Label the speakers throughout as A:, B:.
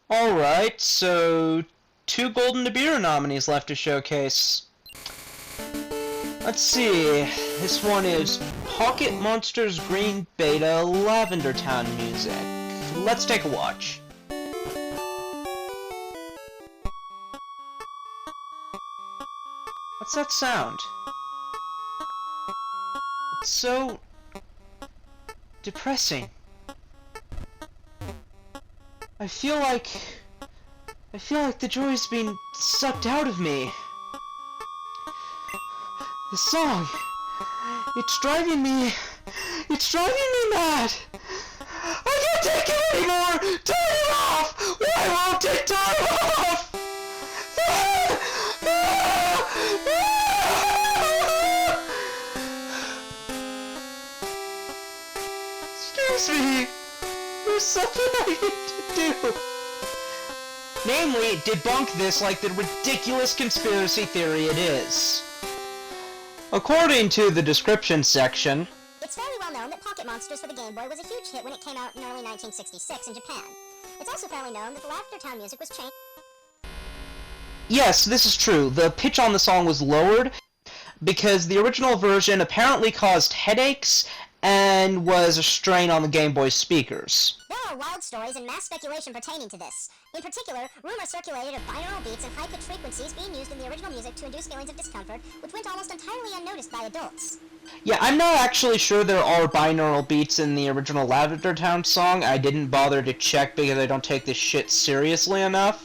A: Alright, so 2 Golden Nibiru nominees left to showcase. Let's see, this one is Pocket Monsters Green Beta Lavender Town music. Let's take a watch. What's that sound? It's so depressing. I feel like the joy is being sucked out of me. The song, it's driving me mad. I can't take it anymore. Turn it off. Why won't it turn off? Excuse me. There's something I need to do. Namely, debunk this like the ridiculous conspiracy theory it is. According to the description section,
B: it's fairly well known that Pocket Monsters for the Game Boy was a huge hit when it came out in early 1966 in Japan. It's also fairly known that the Lavender Town music was changed.
A: Yes, this is true. The pitch on the song was lowered because the original version apparently caused headaches and was a strain on the Game Boy speakers.
B: There are wild stories and mass speculation pertaining to this. In particular, rumors circulated of binaural beats and high-pitched frequencies being used in the original music to induce feelings of discomfort, which went almost entirely unnoticed by adults.
A: Yeah, I'm not actually sure there are binaural beats in the original Lavender Town song. I didn't bother to check because I don't take this shit seriously enough.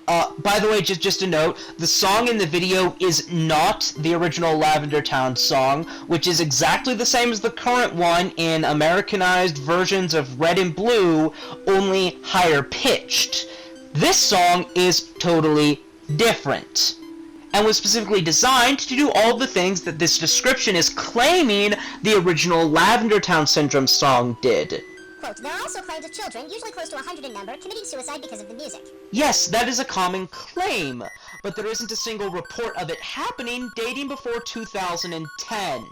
A: By the way, just a note, the song in the video is not the original Lavender Town song, which is exactly the same as the current one in Americanized versions of Red and Blue, only higher pitched. This song is totally different, and was specifically designed to do all the things that this description is claiming the original Lavender Town Syndrome song did.
B: Quote, there are also claims of children, usually close to 100 in number, committing suicide because of the music.
A: Yes, that is a common claim, but there isn't a single report of it happening dating before 2010.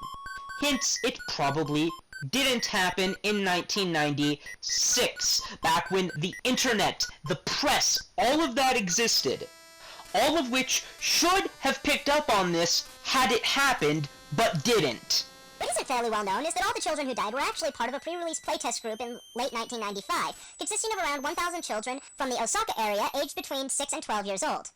A: Hence, it probably didn't happen in 1996, back when the internet, the press, all of that existed. All of which should have picked up on this had it happened, but didn't.
B: What isn't fairly well known is that all the children who died were actually part of a pre-release playtest group in late 1995, consisting of around 1,000 children from the Osaka area aged between 6 and 12 years old.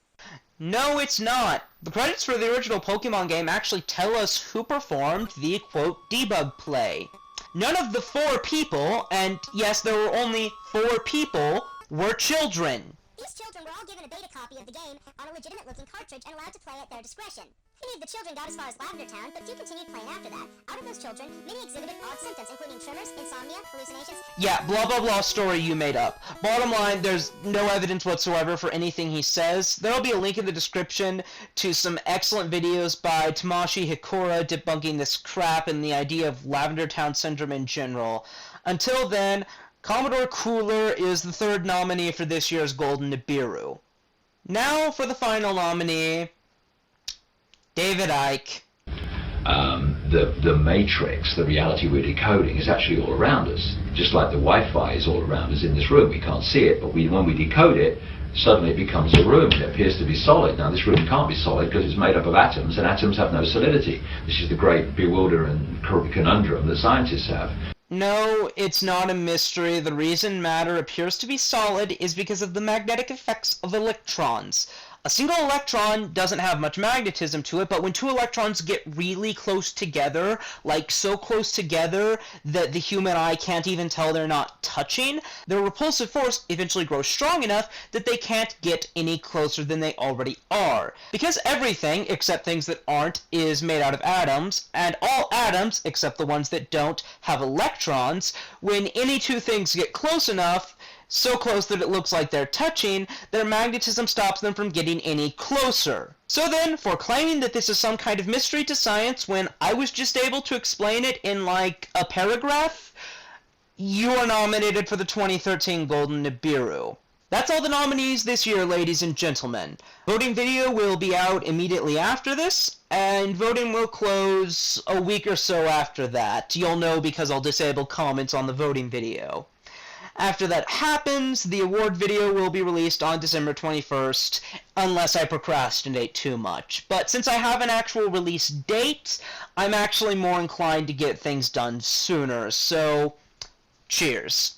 A: No, it's not. The credits for the original Pokemon game actually tell us who performed the, quote, debug play. None of the 4 people, and yes, there were only 4 people, were children.
B: These children were all given a beta copy of the game on a legitimate-looking cartridge and allowed to play at their discretion. Many of the children got as far as Lavender Town, but few continued playing after that. Out of those children, many exhibited odd symptoms, including tremors, insomnia, hallucinations...
A: Yeah, blah blah blah story you made up. Bottom line, there's no evidence whatsoever for anything he says. There'll be a link in the description to some excellent videos by Tamashi Hikura debunking this crap and the idea of Lavender Town Syndrome in general. Until then, Commodore Cooler is the 3rd nominee for this year's Golden Nibiru. Now for the final nominee, David Icke.
C: The matrix, the reality we're decoding, is actually all around us. Just like the Wi-Fi is all around us in this room. We can't see it, but when we decode it, suddenly it becomes a room. It appears to be solid. Now this room can't be solid because it's made up of atoms, and atoms have no solidity. This is the great bewildering conundrum that scientists have.
A: No, it's not a mystery. The reason matter appears to be solid is because of the magnetic effects of electrons. A single electron doesn't have much magnetism to it, but when 2 electrons get really close together, like so close together that the human eye can't even tell they're not touching, their repulsive force eventually grows strong enough that they can't get any closer than they already are. Because everything, except things that aren't, is made out of atoms, and all atoms, except the ones that don't, have electrons, when any 2 things get close enough, so close that it looks like they're touching, their magnetism stops them from getting any closer. So then, for claiming that this is some kind of mystery to science when I was just able to explain it in like a paragraph, you are nominated for the 2013 Golden Nibiru. That's all the nominees this year, ladies and gentlemen. Voting video will be out immediately after this, and voting will close a week or so after that. You'll know because I'll disable comments on the voting video. After that happens, the award video will be released on December 21st, unless I procrastinate too much. But since I have an actual release date, I'm actually more inclined to get things done sooner, so cheers.